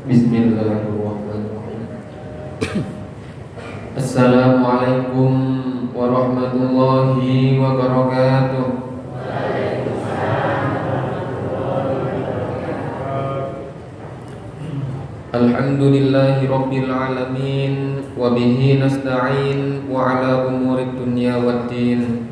Bismillahirrahmanirrahim. Assalamualaikum warahmatullahi wabarakatuh. Alhamdulillahi rabbil alamin wa bihi nasta'in wa ala umurid dunya waddin.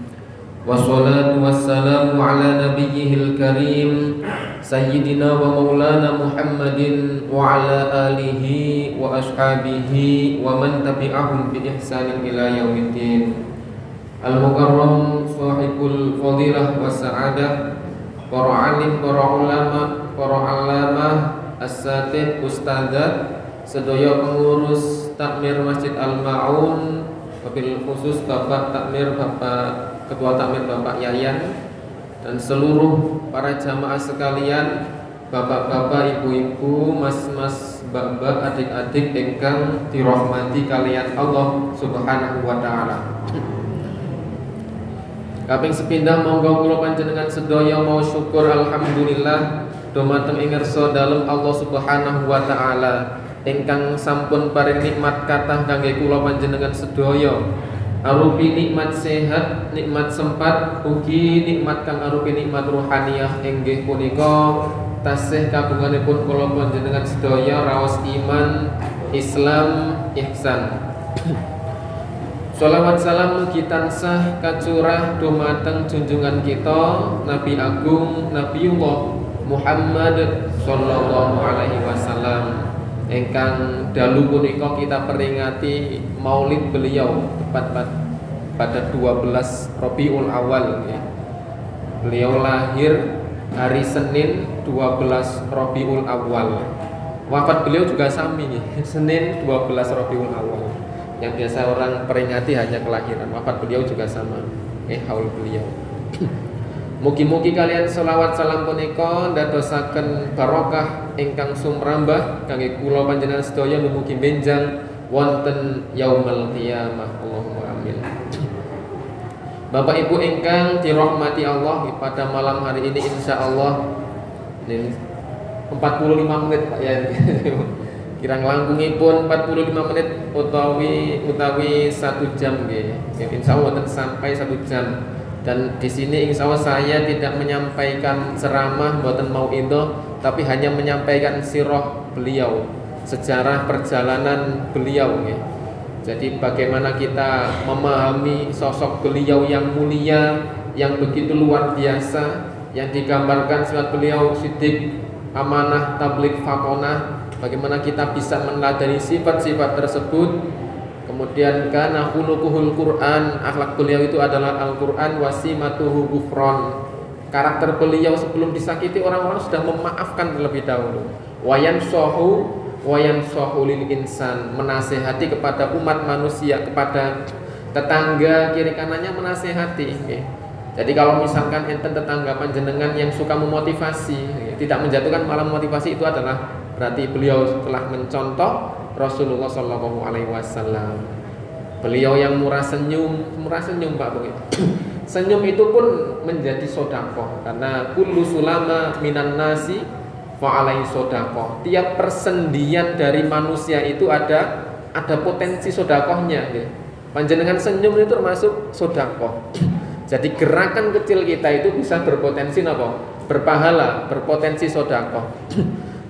Wassalatu wassalamu ala nabiyyihil karim Sayyidina wa maulana Muhammadin wa ala alihi wa ashabihi wa man tabi'ahum bi ihsanin ila yaumiddin. Al-mukarram sahibul fadilah wa sa'adah, para alim, para ulama, para alamah, as-satid, ustadzat, sedaya pengurus takmir Masjid Al-Ma'un, wabil khusus Bapak Takmir, Bapak Ketua Takmir Bapak Yayan, dan seluruh para jamaah sekalian, bapak-bapak, ibu-ibu, mas-mas, mbak-mbak, adik-adik ingkang dirahmati kalian Allah Subhanahu wa taala. Kaping sepindah monggo kula panjenengan sedaya mau syukur alhamdulillah dumateng ing ngarsa dalem Allah Subhanahu wa taala ingkang sampun paring nikmat kathah kangge kula panjenengan sedaya. Arupi nikmat sehat, nikmat sempat, ugi nikmat kang arupi nikmat ruhaniyah inggih punika tasih kagunganipun kula panjenengan sedaya raos iman, Islam, ihsan. Sholawat salam mugi tansah kacurah dumateng junjungan kita Nabi Agung Nabiullah Muhammad sallallahu alaihi wasallam ingkang dalu punika kita peringati maulid beliau tepat pada 12 Rabiul Awal ya. Beliau lahir hari Senin 12 Rabiul Awal. Wafat beliau juga sami ya. Senin 12 Rabiul Awal. Yang biasa orang peringati hanya kelahiran, wafat beliau juga sama. Haul beliau. Mugi-mugi kalian selawat salam punika ndadosaken barokah ingkang sumrambah kangge kula panjenengan sedaya mugi benjang wonten yaumul qiyamah. Allahumma amin. Bapak Ibu ingkang dirahmati Allah, pada malam hari ini insyaallah ini 45 menit Pak ya. Kirang langkungipun 45 menit utawi 1 jam nggih. Insyaallah wonten sampai 1 jam. Dan di sini insya Allah saya tidak menyampaikan ceramah, mboten mauidhah, tapi hanya menyampaikan sirah beliau, sejarah perjalanan beliau ya. Jadi bagaimana kita memahami sosok beliau yang mulia, yang begitu luar biasa, yang digambarkan sifat beliau siddiq, amanah, tabligh, fatonah. Bagaimana kita bisa meneladani sifat-sifat tersebut. Kemudian kana khuluquhul Quran, akhlak beliau itu adalah Al-Quran, wasimatuhu gufron. Karakter beliau sebelum disakiti orang-orang sudah memaafkan terlebih dahulu. Wayan sohu lil insan, menasehati kepada umat manusia, kepada tetangga kiri kanannya menasehati. Jadi kalau misalkan enten tetangga panjenengan yang suka memotivasi, tidak menjatuhkan, malah motivasi, itu adalah berarti beliau telah mencontoh Rasulullah Shallallahu Alaihi Wasallam. Beliau yang murah senyum Pak begitu. Senyum itu pun menjadi sodakoh, karena kullu sulama minan nasi fa'alai sodakoh. Tiap persendian dari manusia itu ada potensi sodakohnya. Panjenengan senyum itu termasuk sodakoh. Jadi gerakan kecil kita itu bisa berpotensi apa? Berpahala, berpotensi sodakoh.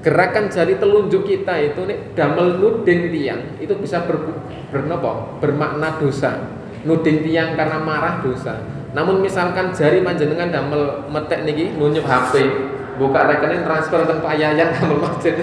Gerakan jari telunjuk kita itu nih damel nuding tiang itu bisa bermakna dosa. Nuding tiang karena marah dosa. Namun misalkan jari panjenengan damel metek niki nunjuk HP, buka rekening transfer teng Pak Yayan damel masjid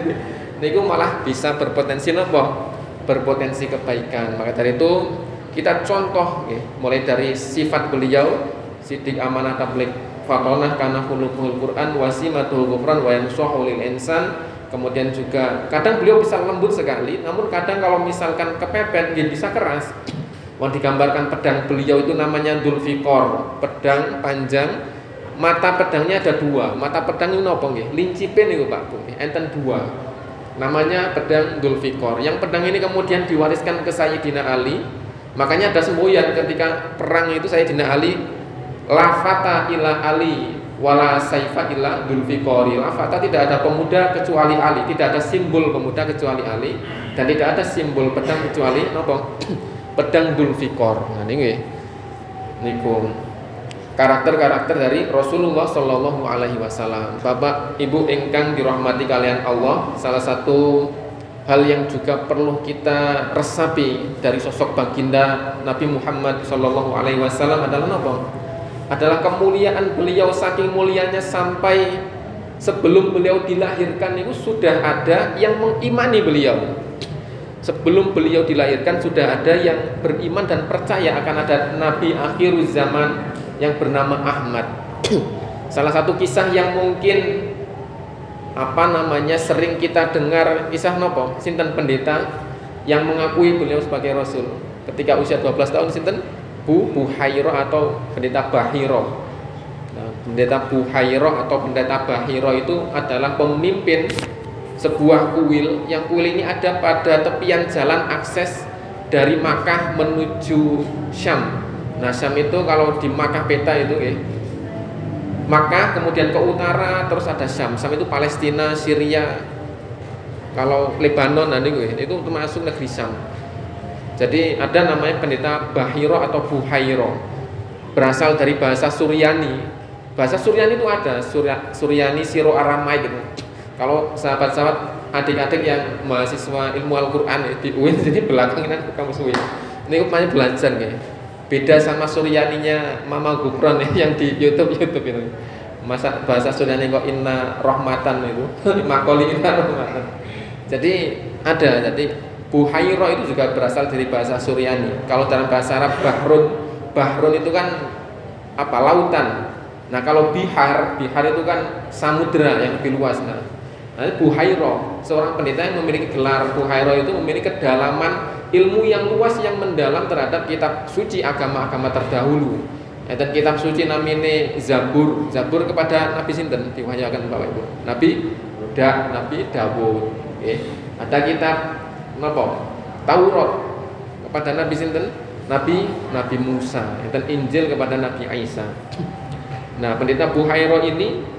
niku malah bisa berpotensi napa? Berpotensi kebaikan. Maka dari itu kita contoh mulai dari sifat beliau siddiq, amanah, tabligh, fatonah, kana khuluquhul Quran, wasimatuhu ghufran, wa yansuhu lil insan. Kemudian juga kadang beliau bisa lembut sekali, namun kadang kalau misalkan kepepet dia bisa keras. Mau digambarkan pedang beliau itu namanya Dzulfiqar, pedang panjang, mata pedangnya ada 2. Mata pedang itu napa nggih? Lincipin niku Pak Bu. Enten 2. Namanya pedang Dzulfiqar. Yang pedang ini kemudian diwariskan ke Sayyidina Ali. Makanya ada semboyan ketika perang itu Sayyidina Ali lafata ila Ali wala saifa illa dzulfiqari. Lafata tidak ada pemuda kecuali Ali, tidak ada simbol pemuda kecuali Ali, dan tidak ada simbol pedang kecuali napa? Pedang Dzulfiqar. Nah niku karakter-karakter dari Rasulullah Shallallahu Alaihi Wasallam. Bapak Ibu ingkang dirahmati kalian Allah, salah satu hal yang juga perlu kita resapi dari sosok baginda Nabi Muhammad Shallallahu Alaihi Wasallam adalah apa? Adalah kemuliaan beliau, saking mulianya sampai sebelum beliau dilahirkan itu sudah ada yang mengimani beliau. Sebelum beliau dilahirkan sudah ada yang beriman dan percaya akan ada Nabi akhir zaman yang bernama Ahmad. Salah satu kisah yang mungkin sering kita dengar, kisah nopo sinten pendeta yang mengakui beliau sebagai rasul ketika usia 12 tahun, sinten Buhairo atau pendeta Bahiro. Nah, pendeta Buhairo atau pendeta Bahiro itu adalah pemimpin sebuah kuil, yang kuil ini ada pada tepian jalan akses dari Makkah menuju Syam. Nah, Syam itu kalau di Makkah peta itu Makkah, kemudian ke utara terus ada Syam. Syam itu Palestina, Syria. Kalau Lebanon itu termasuk negeri Syam. Jadi ada namanya pendeta Bahiro atau Buhairo. Berasal dari bahasa Suryani. Bahasa Suryani itu ada Suryani, Siro Aramaik gitu. Kalau sahabat-sahabat, adik-adik yang mahasiswa ilmu Al-Quran di UIN, jadi belakangan kamu UIN ini banyak belajar beda sama Suryaninya Mama Gufron yang di YouTube itu. Masa bahasa Suryani kok inna rahmatan itu makoli inna rahmatan. Jadi jadi Buhairo itu juga berasal dari bahasa Suryani. Kalau dalam bahasa Arab Bahrun itu kan lautan. Nah, kalau bihar itu kan samudra yang lebih luas. Nah, Buhairo, seorang pendeta yang memiliki gelar Buhairo itu memiliki kedalaman ilmu yang luas, yang mendalam terhadap kitab suci agama-agama terdahulu. Dan kitab suci namanya Zabur kepada Nabi sinten diwahyukan Bapak Ibu. Nabi Dawud. Ada kitab Taurat kepada Nabi sinten? Nabi Musa. Dan Injil kepada Nabi Isa. Nah, pendeta Buhairo ini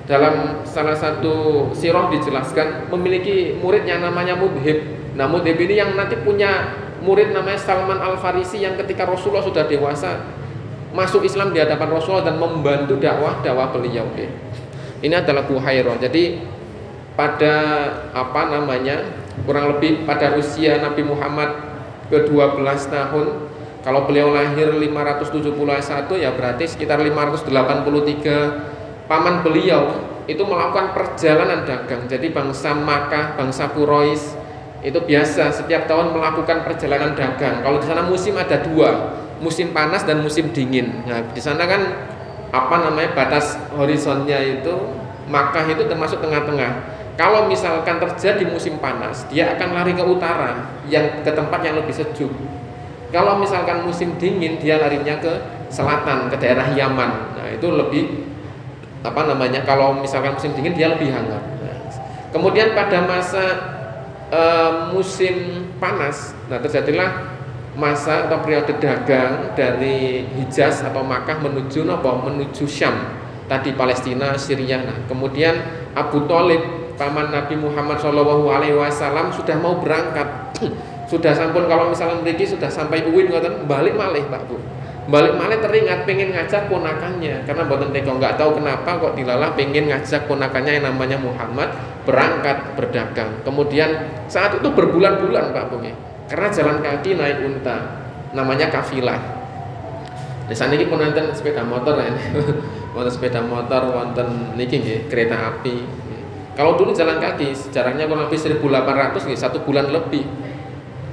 dalam salah satu sirah dijelaskan memiliki murid yang namanya Mudhib. Nah, Mudhib ini yang nanti punya murid namanya Salman Al-Farisi, yang ketika Rasulullah sudah dewasa masuk Islam di hadapan Rasulullah dan membantu dakwah beliau. Ini adalah Buhairo. Jadi pada kurang lebih pada usia Nabi Muhammad ke-12 tahun, kalau beliau lahir 571 ya berarti sekitar 583, paman beliau itu melakukan perjalanan dagang. Jadi bangsa Makkah, bangsa Quraisy itu biasa setiap tahun melakukan perjalanan dagang. Kalau di sana musim ada dua, musim panas dan musim dingin. Nah, di sana kan batas horizonnya itu Makkah itu termasuk tengah-tengah. Kalau misalkan terjadi musim panas, dia akan lari ke utara, yang ke tempat yang lebih sejuk. Kalau misalkan musim dingin, dia larinya ke selatan, ke daerah Yaman. Nah, itu lebih kalau misalkan musim dingin dia lebih hangat. Nah, kemudian pada masa musim panas, nah terjadilah masa atau periode dagang dari Hijaz atau Makkah menuju Syam, tadi Palestina, Syria. Nah, kemudian Abu Thalib, paman Nabi Muhammad SAW sudah mau berangkat. Sudah sampun, kalau misalnya mereka sudah sampai UIN balik malih Pak Bu. Balik malah teringat pengen ngajak ponakannya, karena boten teko nggak tahu kenapa kok dilalah pengen ngajak ponakannya yang namanya Muhammad berangkat berdagang. Kemudian saat itu berbulan-bulan Pak Bungi, karena jalan kaki naik unta, namanya kafilah. Di sana ini pun wonten sepeda motor ya, wonten sepeda motor, wonten niki kereta api. Kalau dulu jalan kaki jaraknya kurang lebih 1.800 1 bulan lebih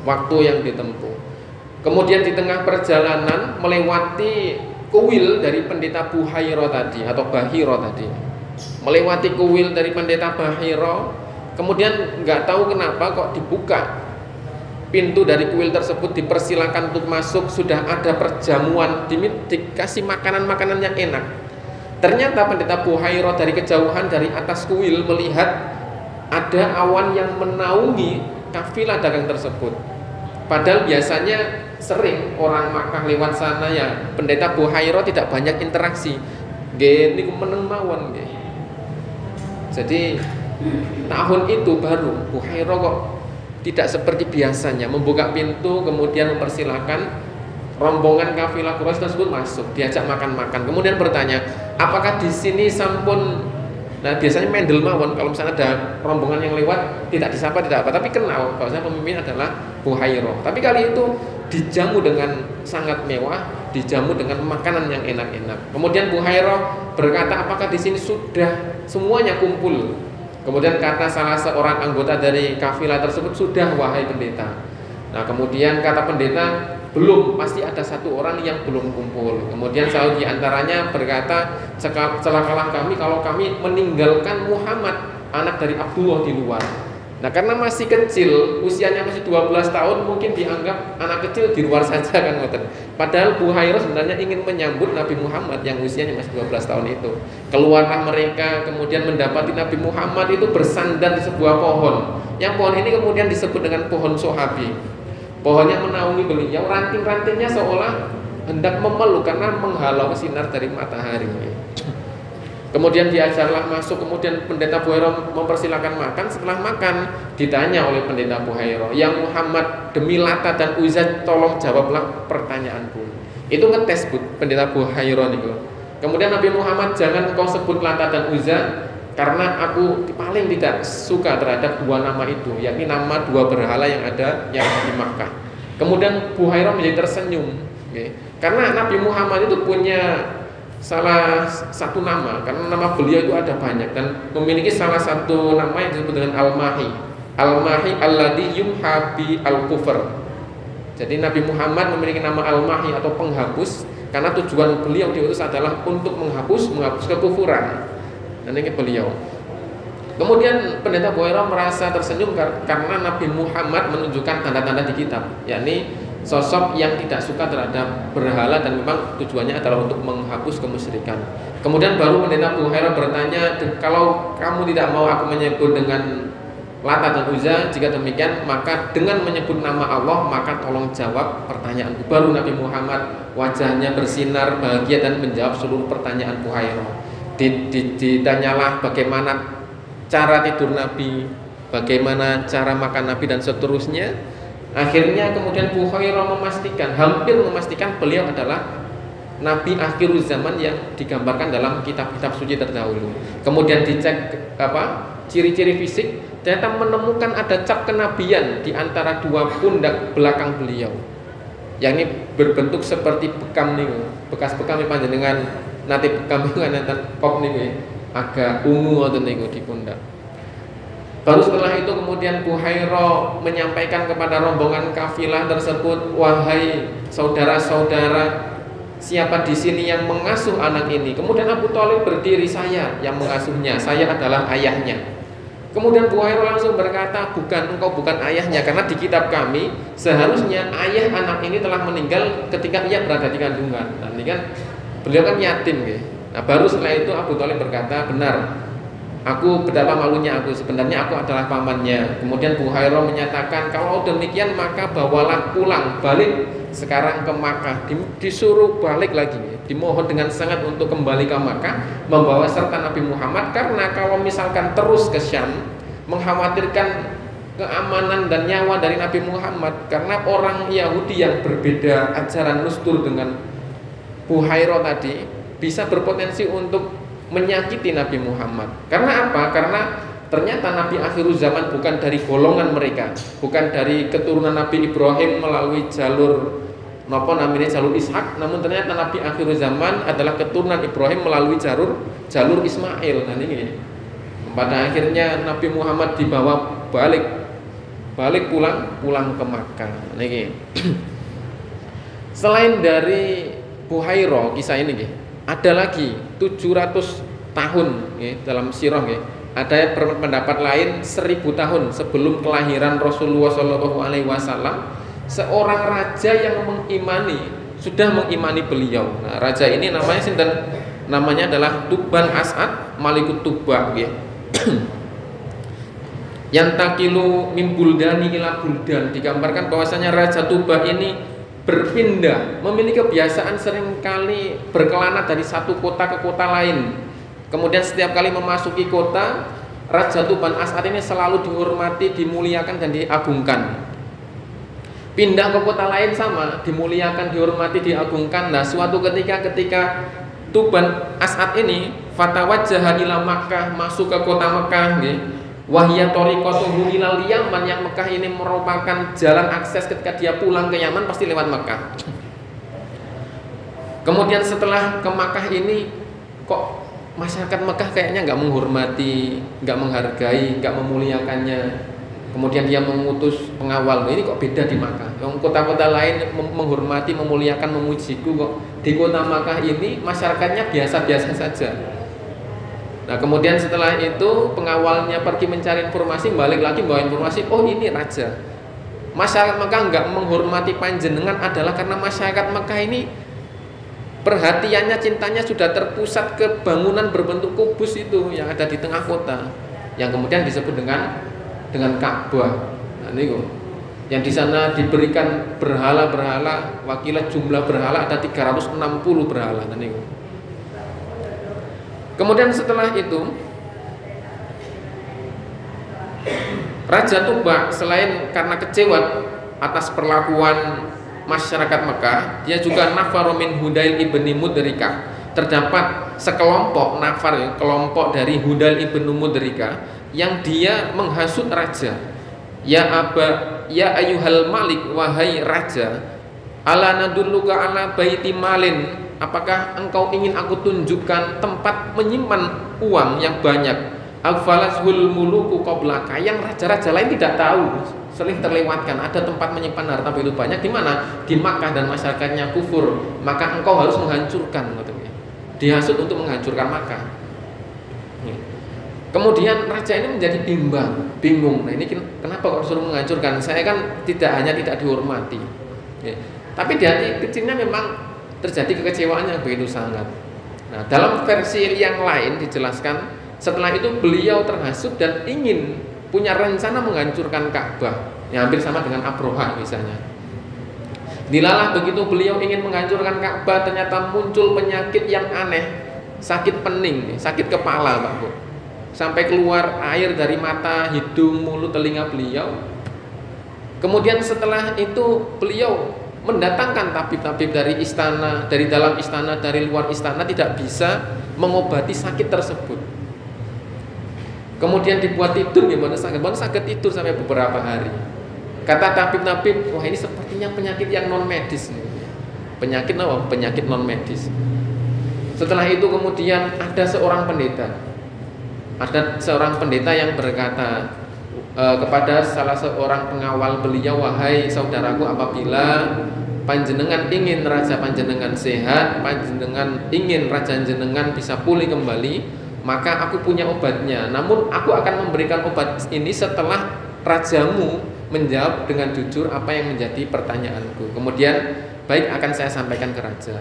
waktu yang ditempuh. Kemudian di tengah perjalanan melewati kuil dari pendeta Buhairo tadi atau Bahiro tadi, melewati kuil dari pendeta Bahiro, kemudian nggak tahu kenapa kok dibuka pintu dari kuil tersebut, dipersilakan untuk masuk, sudah ada perjamuan, dikasih makanan-makanan yang enak. Ternyata pendeta Buhairo dari kejauhan dari atas kuil melihat ada awan yang menaungi kafilah dagang tersebut. Padahal biasanya sering orang Makkah lewat sana ya, pendeta Buhairo tidak banyak interaksi. nggih niku meneng mawon nggih. Jadi tahun itu baru Buhairah kok tidak seperti biasanya membuka pintu kemudian mempersilahkan rombongan kafilah Quraisy tersebut masuk, diajak makan-makan. Kemudian bertanya, apakah di sini sampun? Nah biasanya mendel mawon kalau misalnya ada rombongan yang lewat tidak disapa tidak apa, tapi kenal kalau saya pemimpin adalah Buhairah. Tapi kali itu dijamu dengan sangat mewah, dijamu dengan makanan yang enak-enak. Kemudian Buhairah berkata, apakah di sini sudah semuanya kumpul? Kemudian kata salah seorang anggota dari kafilah tersebut, sudah wahai pendeta. Nah kemudian kata pendeta, belum, pasti ada satu orang yang belum kumpul. Kemudian salah di antaranya berkata, celakalah kami kalau kami meninggalkan Muhammad anak dari Abdullah di luar. Nah karena masih kecil, usianya masih 12 tahun, mungkin dianggap anak kecil di luar saja kan ngoten. Padahal Buhairah sebenarnya ingin menyambut Nabi Muhammad yang usianya masih 12 tahun itu. Keluarlah mereka, kemudian mendapati Nabi Muhammad itu bersandar di sebuah pohon. Yang pohon ini kemudian disebut dengan pohon Sohabi. Pohonnya menaungi beliau, ranting-rantingnya seolah hendak memeluk karena menghalau sinar dari matahari. Kemudian diajarlah masuk, kemudian pendeta Buhairah mempersilahkan makan. Setelah makan ditanya oleh pendeta Buhairah, "Ya Muhammad, demi Lata dan Uzza tolong jawablah pertanyaanku." Itu ngetes pendeta Buhairah niku. Kemudian Nabi Muhammad, "Jangan kau sebut Lata dan Uzza karena aku paling tidak suka terhadap dua nama itu, yakni nama dua berhala yang ada di Makkah." Kemudian Buhairah menjadi tersenyum, okay. Karena Nabi Muhammad itu punya salah satu nama, karena nama beliau itu ada banyak dan memiliki salah satu nama yang disebut dengan Al-Mahi. Al-Mahi alladhi yumha bi al-kufr. Jadi Nabi Muhammad memiliki nama Al-Mahi atau penghapus karena tujuan beliau diutus adalah untuk menghapus kekufuran. Dan ini beliau. Kemudian pendeta Buhairah merasa tersenyum karena Nabi Muhammad menunjukkan tanda-tanda di kitab, yakni sosok yang tidak suka terhadap berhala dan memang tujuannya adalah untuk menghapus kemusyrikan. Kemudian baru pendeta Buhairah bertanya, "Kalau kamu tidak mau aku menyebut dengan Lata dan Uzza, jika demikian maka dengan menyebut nama Allah maka tolong jawab pertanyaanku." Baru Nabi Muhammad wajahnya bersinar bahagia dan menjawab seluruh pertanyaan Buhairah. Ditanyalah bagaimana cara tidur Nabi, bagaimana cara makan Nabi dan seterusnya. Akhirnya kemudian Buhairah hampir memastikan beliau adalah Nabi akhir zaman yang digambarkan dalam kitab-kitab suci terdahulu. Kemudian dicek ciri-ciri fisik, ternyata menemukan ada cap kenabian di antara dua pundak belakang beliau, yang ini berbentuk seperti bekam nih, bekas bekam yang panjenengan nanti bekam itu kan kop nih, agak ungu atau nih di pundak. Baru setelah itu kemudian Buhairah menyampaikan kepada rombongan kafilah tersebut, "Wahai saudara-saudara, siapa di sini yang mengasuh anak ini?" Kemudian Abu Thalib berdiri, "Saya yang mengasuhnya, saya adalah ayahnya." Kemudian Buhairah langsung berkata, "Bukan, engkau bukan ayahnya, karena di kitab kami seharusnya ayah anak ini telah meninggal ketika ia berada di kandungan." Nah, ini kan beliau kan yatim gitu. Nah, baru setelah itu Abu Thalib berkata, "Benar, aku betapa malunya aku, sebenarnya aku adalah pamannya." Kemudian Buhairah menyatakan, "Kalau demikian maka bawalah pulang, balik sekarang ke Makkah." Disuruh balik lagi, dimohon dengan sangat untuk kembali ke Makkah, membawa serta Nabi Muhammad, karena kalau misalkan terus ke Syam mengkhawatirkan keamanan dan nyawa dari Nabi Muhammad, karena orang Yahudi yang berbeda ajaran nustur dengan Buhairah tadi bisa berpotensi untuk menyakiti Nabi Muhammad. Karena apa? Karena ternyata Nabi akhir zaman bukan dari golongan mereka, bukan dari keturunan Nabi Ibrahim melalui jalur jalur Ishak, namun ternyata Nabi akhir zaman adalah keturunan Ibrahim melalui jalur Ismail. Nah ini pada akhirnya Nabi Muhammad dibawa balik pulang ke Makkah. Nah, ini selain dari Buhairah kisah ini ada lagi 700 tahun dalam sirah ada pendapat lain 1000 tahun sebelum kelahiran Rasulullah SAW, seorang raja yang sudah mengimani beliau. Nah, raja ini namanya adalah Tuban As'ad Malikut Tuba Yantakilu min buldani ila buldan. Digambarkan bahwasanya Raja Tuba ini berpindah, memiliki kebiasaan seringkali berkelana dari satu kota ke kota lain. Kemudian setiap kali memasuki kota, Raja Tuban As'ad ini selalu dihormati, dimuliakan dan diagungkan. Pindah ke kota lain sama, dimuliakan, dihormati, diagungkan. Nah, suatu ketika Tuban As'ad ini fatawajjaha ila Makkah, masuk ke kota Mekah nggih. Wahya tariqatuhu ilal Yaman, yang Mekah ini merupakan jalan akses ketika dia pulang ke Yaman pasti lewat Mekah. Kemudian setelah ke Mekah ini kok masyarakat Mekah kayaknya nggak menghormati, nggak menghargai, nggak memuliakannya. Kemudian dia mengutus pengawal. Ini kok beda di Mekah. Yang kota-kota lain menghormati, memuliakan, memujiku, kok di kota Mekah ini masyarakatnya biasa-biasa saja. Nah, kemudian setelah itu pengawalnya pergi mencari informasi, balik lagi bawa informasi, oh ini raja. Masyarakat Mekah nggak menghormati panjenengan adalah karena masyarakat Mekah ini perhatiannya, cintanya sudah terpusat ke bangunan berbentuk kubus itu yang ada di tengah kota, yang kemudian disebut dengan Ka'bah. Nah, ini kok yang di sana diberikan berhala-berhala, wakilah jumlah berhala ada 360 berhala. Nah, ini kok. Kemudian setelah itu Raja Tuba selain karena kecewa atas perlakuan masyarakat Mekah, dia juga nafaru min Hudail ibni Mudrikah. Terdapat sekelompok nafar, kelompok dari Hudail ibnu Mudrikah yang dia menghasut raja. Ya ayyuhal malik, wahai raja, ala nadulluka ala baiti malin, apakah engkau ingin aku tunjukkan tempat menyimpan uang yang banyak? Afalashul muluku qablaka, yang raja-raja lain tidak tahu, sering terlewatkan ada tempat menyimpan harta begitu banyak. Di mana? Di Makkah, dan masyarakatnya kufur, maka engkau harus menghancurkan. Dihasut untuk menghancurkan Makkah. Kemudian raja ini menjadi bingung. Nah, ini kenapa kok suruh menghancurkan? Saya kan tidak dihormati. Tapi di hati kecilnya memang terjadi kekecewaan yang begitu sangat. Nah, dalam versi yang lain dijelaskan setelah itu beliau terhasut dan ingin punya rencana menghancurkan Ka'bah, yang hampir sama dengan Abroha misalnya. Dilalah begitu beliau ingin menghancurkan Ka'bah, ternyata muncul penyakit yang aneh, sakit pening, sakit kepala, Pak Bu. Sampai keluar air dari mata, hidung, mulut, telinga beliau. Kemudian setelah itu beliau mendatangkan tabib-tabib dari istana, dari dalam istana, dari luar istana, tidak bisa mengobati sakit tersebut. Kemudian dibuat tidur, gimana sakit tidur sampai beberapa hari. Kata tabib-tabib, wah ini sepertinya penyakit yang non medis. Penyakit apa? Penyakit non medis. Setelah itu kemudian ada seorang pendeta yang berkata kepada salah seorang pengawal beliau, wahai saudaraku, apabila panjenengan ingin raja panjenengan sehat, panjenengan ingin raja panjenengan bisa pulih kembali, maka aku punya obatnya. Namun aku akan memberikan obat ini setelah rajamu menjawab dengan jujur apa yang menjadi pertanyaanku. Kemudian baik, akan saya sampaikan ke raja.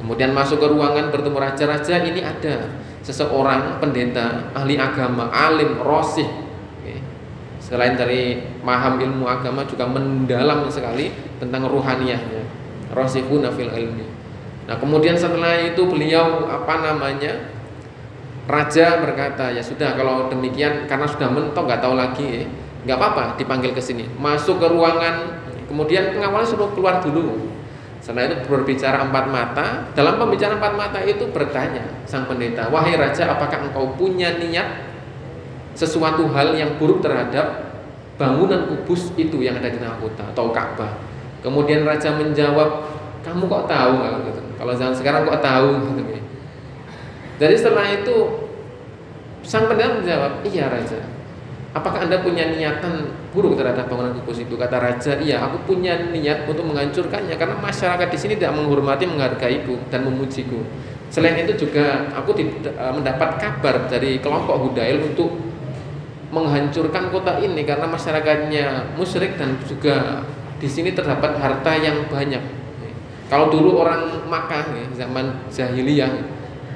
Kemudian masuk ke ruangan bertemu raja-raja. Ini ada seseorang pendeta, ahli agama, alim, rosih. Selain dari paham ilmu agama, juga mendalam sekali tentang ruhaniyahnya. Rosihuna fil ilmi. Nah, kemudian setelah itu beliau raja berkata, ya sudah kalau demikian, karena sudah mentok nggak tahu lagi, nggak apa-apa, dipanggil ke sini. Masuk ke ruangan, kemudian pengawalnya suruh keluar dulu. Setelah itu berbicara empat mata. Dalam pembicaraan empat mata itu bertanya sang pendeta, wahai raja, apakah engkau punya niat sesuatu hal yang buruk terhadap bangunan kubus itu yang ada di tengah kota atau Ka'bah? Kemudian raja menjawab, kamu kok tahu? Kalau zaman sekarang kok tahu? Jadi setelah itu sang pendeta menjawab, iya raja, apakah anda punya niatan buruk terhadap bangunan kubus itu? Kata raja, iya, aku punya niat untuk menghancurkannya karena masyarakat di sini tidak menghormati, menghargaiku dan memujiku. Selain itu juga aku mendapat kabar dari kelompok Hudail untuk menghancurkan kota ini karena masyarakatnya musyrik dan juga di sini terdapat harta yang banyak. Kalau dulu orang Makkah zaman jahiliyah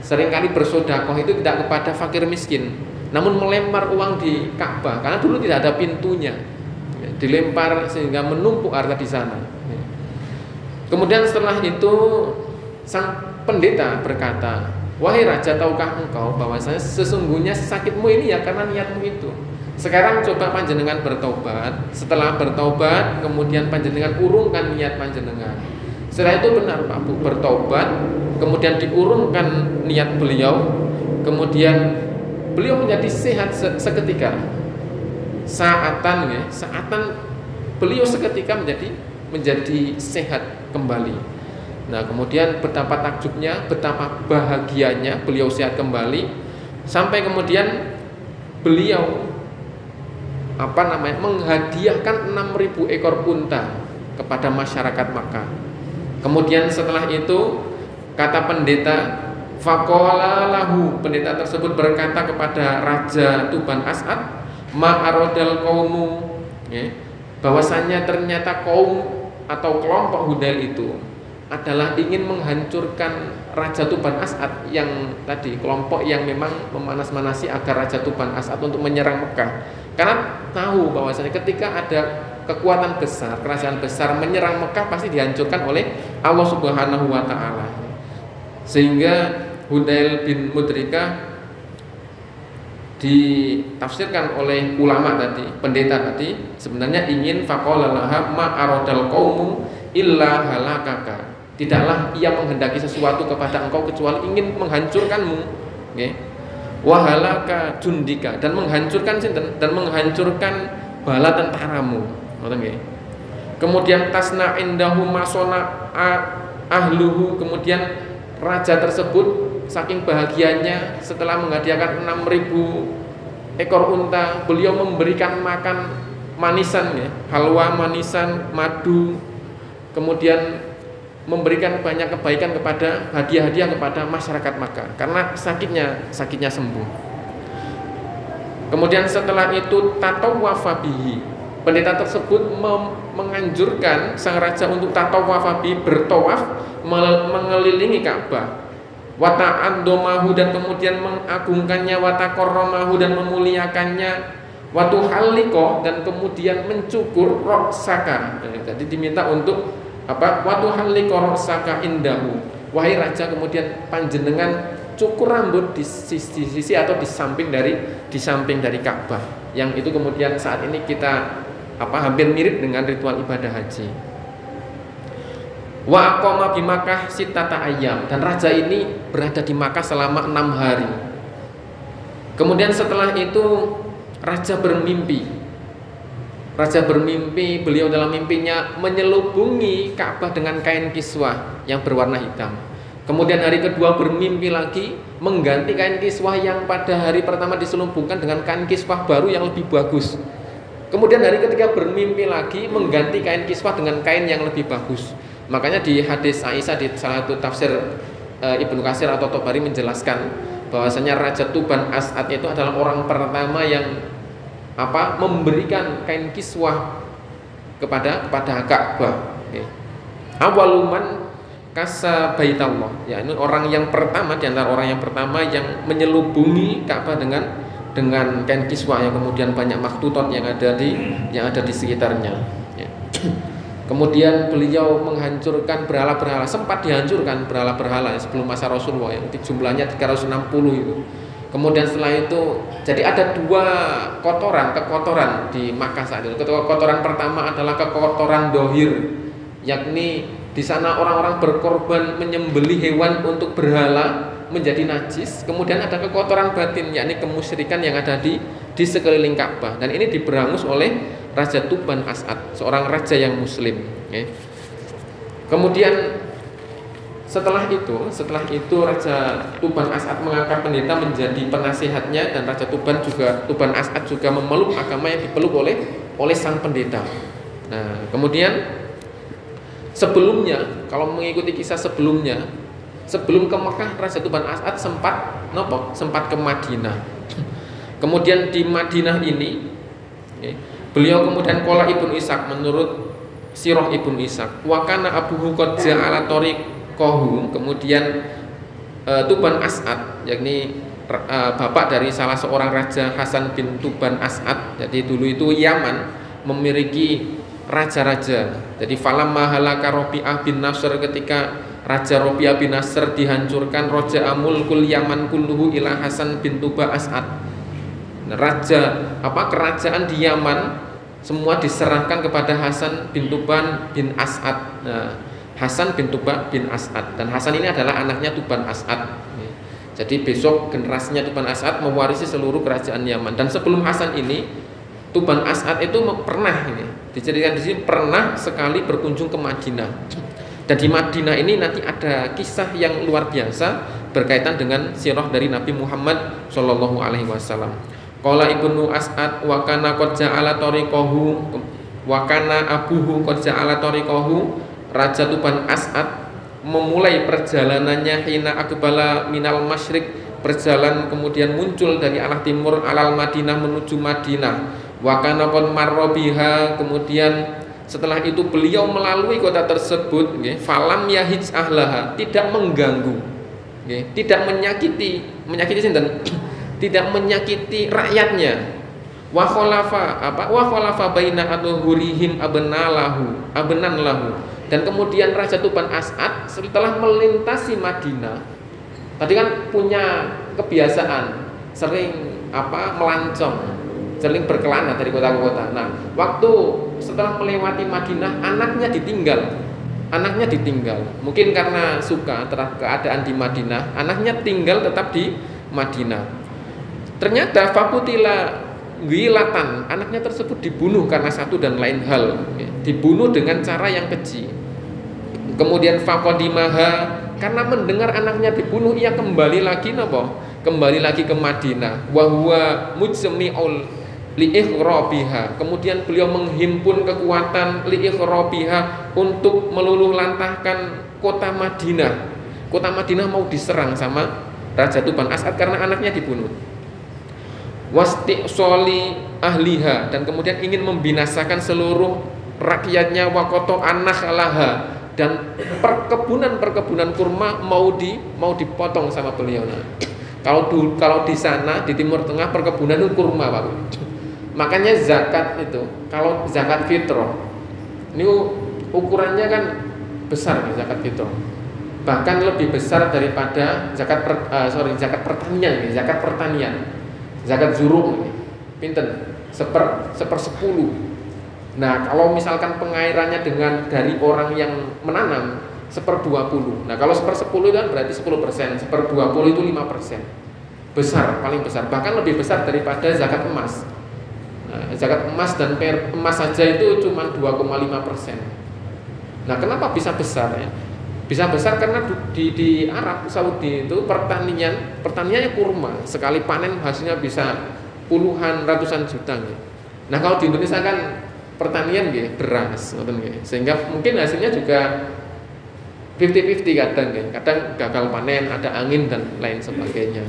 seringkali bersedekah itu tidak kepada fakir miskin, namun melempar uang di Ka'bah karena dulu tidak ada pintunya, dilempar sehingga menumpuk harta di sana. Kemudian setelah itu sang pendeta berkata, "Wahai raja, tahukah engkau bahwasanya sesungguhnya sakitmu ini ya karena niatmu itu. Sekarang coba panjenengan bertobat. Setelah bertobat, kemudian panjenengan urungkan niat panjenengan." Setelah itu benar Pak Bu, bertobat, kemudian diurungkan niat beliau, kemudian beliau menjadi sehat seketika. Saatan beliau seketika menjadi sehat kembali. Nah, kemudian betapa takjubnya, betapa bahagianya beliau sehat kembali, sampai kemudian beliau menghadiahkan 6.000 ekor unta kepada masyarakat Makkah. Kemudian setelah itu kata pendeta, faqala lahu, pendeta tersebut berkata kepada Raja Tuban As'ad, ma'arodal qaumu, bahwasanya ternyata kaum atau kelompok Hudail itu adalah ingin menghancurkan Raja Tuban As'ad yang tadi, kelompok yang memang memanas-manasi agar Raja Tuban As'ad untuk menyerang Mekah. Karena tahu bahwasanya ketika ada kekuatan besar, kerajaan besar menyerang Mekah pasti dihancurkan oleh Allah Subhanahu wa taala. Sehingga Hudail bin Mudrikah ditafsirkan oleh ulama tadi, pendeta tadi, sebenarnya ingin faqala laha ma aradal qaumu illa halakaka. Tidaklah ia menghendaki sesuatu kepada engkau kecuali ingin menghancurkanmu, nggih. Wa halaka jundika, dan menghancurkan sinten, dan menghancurkan bala tentaramu, ngoten nggih. Kemudian tasna indahu masona ahluhu, kemudian raja tersebut saking bahagianya setelah menghadiahkan 6.000 ekor unta, beliau memberikan makan manisan ya, halwa manisan, madu, kemudian memberikan banyak kebaikan kepada hadiah-hadiah kepada masyarakat Makkah karena sakitnya sembuh. Kemudian setelah itu tatawwafa bihi, pendeta tersebut menganjurkan sang raja untuk tatawwafa bihi, bertawaf mengelilingi Ka'bah. Wa ta'addomahu, dan kemudian mengagungkannya, wa taqarramahu, dan memuliakannya, wa tuhalliqa, dan kemudian mencukur roksaka. Jadi diminta untuk apa? Wa tuhalliqa roksaka indahu. Wahai raja, kemudian panjenengan cukur rambut di sisi atau di samping dari Ka'bah. Yang itu kemudian saat ini kita hampir mirip dengan ritual ibadah haji. Wa aqama bi Makkah sittata ayyam, dan raja ini berada di Makkah selama 6 hari. Kemudian setelah itu raja bermimpi. Beliau dalam mimpinya menyelubungi Ka'bah dengan kain kiswah yang berwarna hitam. Kemudian hari kedua bermimpi lagi mengganti kain kiswah yang pada hari pertama diselubungkan dengan kain kiswah baru yang lebih bagus. Kemudian hari ketiga bermimpi lagi mengganti kain kiswah dengan kain yang lebih bagus. Makanya di hadis Aisyah di salah satu tafsir Ibnu Katsir atau Tabari menjelaskan bahwasanya Raja Tuban As'ad itu adalah orang pertama yang memberikan kain kiswah kepada Ka'bah. Awaluman kasa baitallah, ya, ini orang yang pertama di antara orang yang pertama yang menyelubungi Ka'bah dengan kain kiswah yang kemudian banyak maktutot yang ada di sekitarnya. Ya. Kemudian beliau menghancurkan berhala-berhala, sempat dihancurkan berhala-berhala sebelum masa Rasulullah yang jumlahnya 360 itu. Kemudian setelah itu jadi ada 2 kekotoran di Makkah saat itu. Kekotoran pertama adalah kekotoran dohir, yakni di sana orang-orang berkorban menyembelih hewan untuk berhala menjadi najis. Kemudian ada kekotoran batin, yakni kemusyrikan yang ada di sekeliling Ka'bah, dan ini diberangus oleh Raja Tuban As'ad, seorang raja yang muslim. Kemudian setelah itu Raja Tuban As'ad mengangkat pendeta menjadi penasihatnya, dan Raja Tuban As'ad juga memeluk agama yang dipeluk oleh sang pendeta. Nah, kemudian sebelumnya, kalau mengikuti kisah sebelumnya, sebelum ke Mekah, Raja Tuban As'ad sempat ke Madinah. Kemudian di Madinah ini beliau kemudian qala Ibnu Ishaq, menurut Sirah Ibnu Ishaq, wa kana abuhu qad ja'ala tariqahu, kemudian Tuban As'ad, yakni bapak dari salah seorang raja, Hasan bin Tuban As'ad. Jadi dulu itu Yaman memiliki raja-raja. Jadi falam mahalaka Rabi'ah bin Nasr, ketika Raja Rabi'ah bin Nasr dihancurkan, Raja Amulkul Yaman kulluhu ila Hasan bin Tuba As'ad. Nah, kerajaan di Yaman semua diserahkan kepada Hasan bin Tuban bin As'ad. Nah, Hasan bin Tuba bin As'ad, dan Hasan ini adalah anaknya Tuban As'ad. Jadi besok generasinya Tuban As'ad mewarisi seluruh kerajaan Yaman. Dan sebelum Hasan ini, Tuban As'ad itu pernah, ini diceritakan di sini, pernah sekali berkunjung ke Madinah. Dan di Madinah ini nanti ada kisah yang luar biasa berkaitan dengan sirah dari Nabi Muhammad Shallallahu Alaihi Wasallam. Qala ibnu As'ad wa kana qad ja'ala tariqahu wa kana abuhu qad ja'ala tariqahu. Raja Tuban As'ad memulai perjalanannya hina akbala minal masyrik, berjalan kemudian muncul dari arah timur alal Madinah menuju Madinah. Wa kana qad marra biha, kemudian setelah itu beliau melalui kota tersebut, falam yahij ahlaha, tidak mengganggu, tidak menyakiti sinten, tidak menyakiti rakyatnya. Wa khalafa baina adhurihim abnan lahu. Dan kemudian Raja Tuban As'ad setelah melintasi Madinah, tadi kan punya kebiasaan sering melancong, sering berkelana dari kota ke kota. Nah, waktu setelah melewati Madinah, anaknya ditinggal. Mungkin karena suka terhadap keadaan di Madinah, anaknya tinggal tetap di Madinah. Ternyata fakutila gilatan, anaknya tersebut dibunuh karena satu dan lain hal, dibunuh dengan cara yang keji. Kemudian faqadimaha, karena mendengar anaknya dibunuh, ia kembali lagi ke Madinah. Wa huwa mujmi'ul li'ikhrabiha, kemudian beliau menghimpun kekuatan li'ikhrabiha untuk meluluhlantahkan kota Madinah. Kota Madinah mau diserang sama Raja Tuban As'ad karena anaknya dibunuh. Wasti'soli ahliha, dan kemudian ingin membinasakan seluruh rakyatnya. Wakoto anahlaha, dan perkebunan kurma mau dipotong sama beliau. Nah, kalau di sana di Timur Tengah perkebunan itu kurma, Pak. Makanya zakat itu, kalau zakat fitrah ini ukurannya kan besar, zakat fitrah bahkan lebih besar daripada zakat pertanian, zakat zuruk, pinten seper 10. Nah, kalau misalkan pengairannya dari orang yang menanam seper 20. Nah, kalau seper 10 itu kan berarti 10%, seper 20 itu 5%. Besar, paling besar, bahkan lebih besar daripada zakat emas. Nah, zakat emas dan emas saja itu cuma 2,5%. Nah, kenapa bisa besar ya? Bisa besar karena di Arab Saudi itu pertaniannya kurma, sekali panen hasilnya bisa puluhan ratusan juta. Nah, kalau di Indonesia kan pertanian beras, sehingga mungkin hasilnya juga 50-50 kadang gagal panen, ada angin dan lain sebagainya.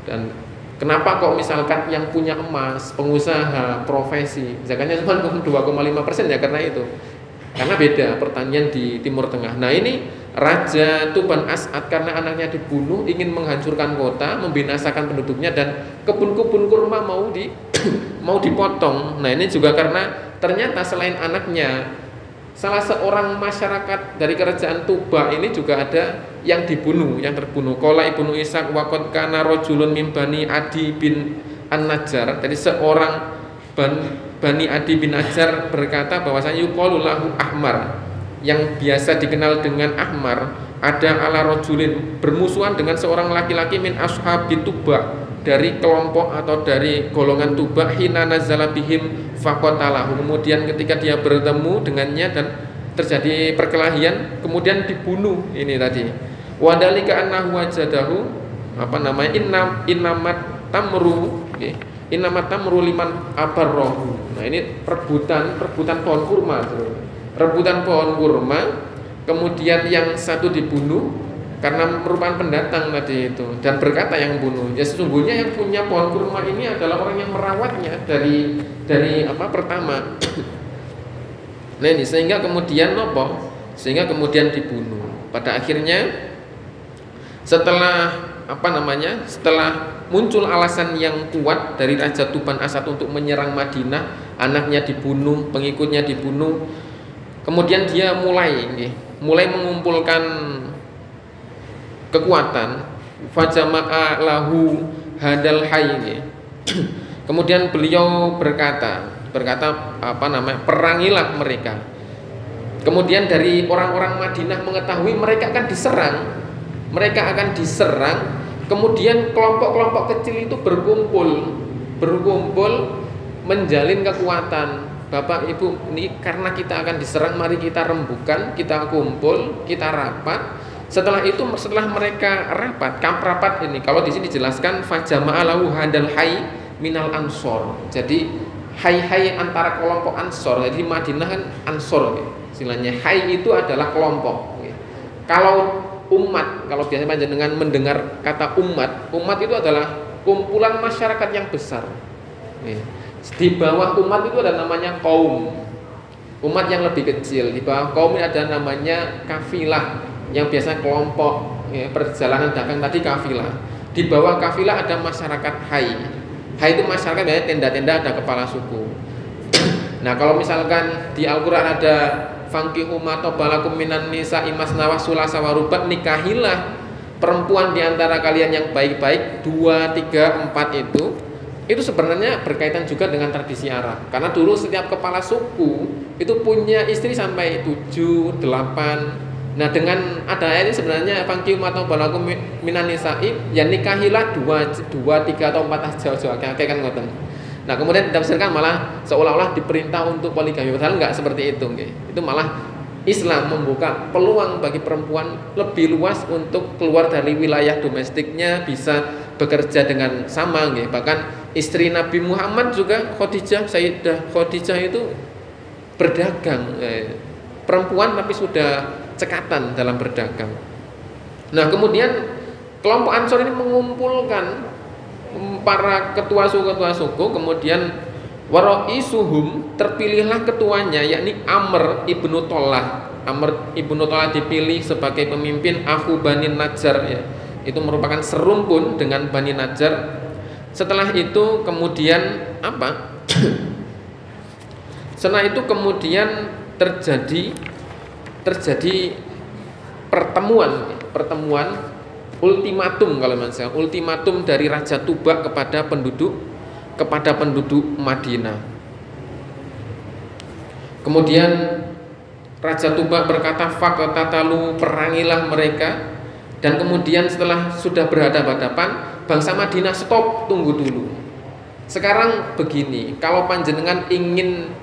Dan kenapa kok misalkan yang punya emas, pengusaha, profesi, zakatnya cuma 2,5% ya karena itu. Karena beda pertanian di Timur Tengah. Nah, ini Raja Tuban As'ad karena anaknya dibunuh ingin menghancurkan kota, membinasakan penduduknya, dan kebun-kebun kurma mau dipotong. Nah, ini juga karena ternyata selain anaknya, salah seorang masyarakat dari kerajaan Tuba ini juga ada yang terbunuh. Qala Ibnu Ishaq wa qad kana rajulun min Bani Adi bin An-Najjar. Jadi seorang Bani Adi bin Najjar berkata bahwasanya yuqalu lahu Ahmar, yang biasa dikenal dengan Ahmar, ada ala rajulin, bermusuhan dengan seorang laki-laki min ashabi Tuba, dari kelompok atau dari golongan Tuba, hina nazala bihim faqatalahu, kemudian ketika dia bertemu dengannya dan terjadi perkelahian kemudian dibunuh. Ini tadi wadalika annahu wajadahu innamat tamru liman abarrohu. Nah, ini rebutan pohon kurma, kemudian yang satu dibunuh karena merupakan pendatang tadi itu, dan berkata yang bunuh, ya sesungguhnya yang punya pohon kurma ini adalah orang yang merawatnya dari pertama. Nah, ini sehingga kemudian dibunuh. Pada akhirnya setelah muncul alasan yang kuat dari Raja Tuban As'ad untuk menyerang Madinah, anaknya dibunuh, pengikutnya dibunuh. Kemudian dia mulai mengumpulkan kekuatan, fajama'a lahu hadal hayy. Kemudian beliau berkata perangilah mereka. Kemudian dari orang-orang Madinah mengetahui mereka akan diserang, kemudian kelompok-kelompok kecil itu berkumpul menjalin kekuatan. Bapak Ibu, ini karena kita akan diserang, mari kita rembukan, kita kumpul, kita rapat. Setelah mereka rapat ini, kalau di sini dijelaskan fajama'a lahu hadal hayy minal ansor. Jadi hayy antara kelompok ansor. Jadi Madinah kan ansor, istilahnya hayy itu adalah kelompok. Kalau umat, kalau biasanya panjenengan mendengar kata umat itu adalah kumpulan masyarakat yang besar. Di bawah umat itu ada namanya kaum, umat yang lebih kecil. Di bawah kaum ini ada namanya kafilah, yang biasa kelompok perjalanan dagang tadi kafilah. Di bawah kafilah ada masyarakat hayy itu masyarakat biasanya tenda-tenda, ada kepala suku. Nah, kalau misalkan di Al-Quran ada fankihu ma tabalakum minan nisa'i masna wa sulasa wa ruba', nikahilah perempuan di antara kalian yang baik-baik 2, 3, 4 itu sebenarnya berkaitan juga dengan tradisi Arab. Karena dulu setiap kepala suku itu punya istri sampai 7, 8. Nah, dengan ada ayat ini sebenarnya fankihu ma tabalakum minan nisa'i, ya nikahilah 2, 3 atau 4 aja kan ngoten. Nah, kemudian ditafsirkan malah seolah-olah diperintah untuk poligami. Padahal enggak seperti itu, Itu malah Islam membuka peluang bagi perempuan lebih luas untuk keluar dari wilayah domestiknya, bisa bekerja dengan sama, Bahkan istri Nabi Muhammad juga Sayyidah Khadijah itu berdagang, perempuan tapi sudah cekatan dalam berdagang. Nah, kemudian kelompok Ansor ini mengumpulkan para ketua suku, kemudian waraisuhum, terpilihlah ketuanya, yakni Amr ibnu Tolah. Amr ibnu Tolah dipilih sebagai pemimpin Akhu Bani Najjar, itu merupakan serumpun dengan Bani Najjar. Setelah itu kemudian setelah itu kemudian terjadi pertemuan ultimatum, kalau misalnya ultimatum dari Raja Tuba kepada penduduk Madinah. Kemudian Raja Tuba berkata, faqatatalu, perangilah mereka. Dan kemudian setelah sudah berhadapan-hadapan, bangsa Madinah stop, tunggu dulu. Sekarang begini, kalau panjenengan ingin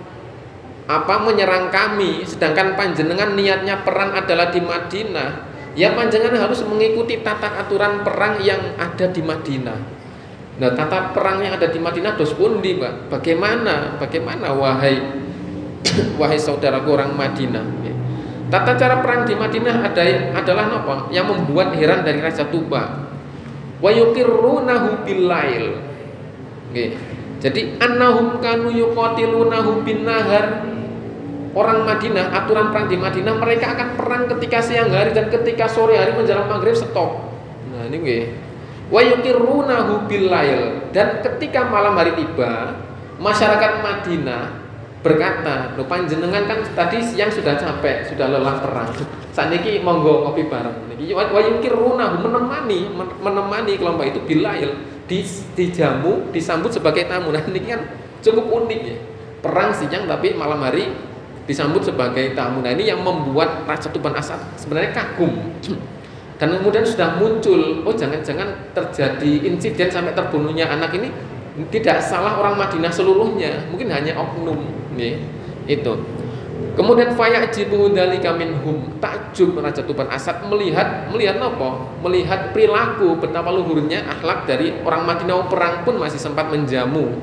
menyerang kami, sedangkan panjenengan niatnya perang adalah di Madinah, ya panjenengan harus mengikuti tata aturan perang yang ada di Madinah. Nah, tata perang yang ada di Madinah dos pundi, Pak? Bagaimana wahai saudaraku orang Madinah? Tata cara perang di Madinah adalah apa? Yang membuat heran dari Raja Tuba. Wa yuqirrunahu billail. Jadi annahum kanu yuqatilunahu bin nahar. Orang Madinah, aturan perang di Madinah, mereka akan perang ketika siang hari dan ketika sore hari menjelang maghrib stop. Nah, ini wa yuqirrunahu billail, dan ketika malam hari tiba, masyarakat Madinah berkata, "Lho panjenengan kan tadi siang sudah capek, sudah lelah perang. Saniki monggo ngopi bareng." Niki wa yuqirrunahu, menemani kelompok itu billail, dijamu, disambut sebagai tamu. Nah, ini kan cukup unik, Perang siang tapi malam hari disambut sebagai tamu. Nah, ini yang membuat Raja Tuban Asad sebenarnya kagum. Dan kemudian sudah muncul, jangan-jangan terjadi insiden sampai terbunuhnya anak ini tidak salah orang Madinah seluruhnya, mungkin hanya oknum, itu. Kemudian fayajibu dzalika minhum, takjub Raja Tuban Asad melihat apa? Melihat perilaku betapa luhurnya akhlak dari orang Madinah. Perang pun masih sempat menjamu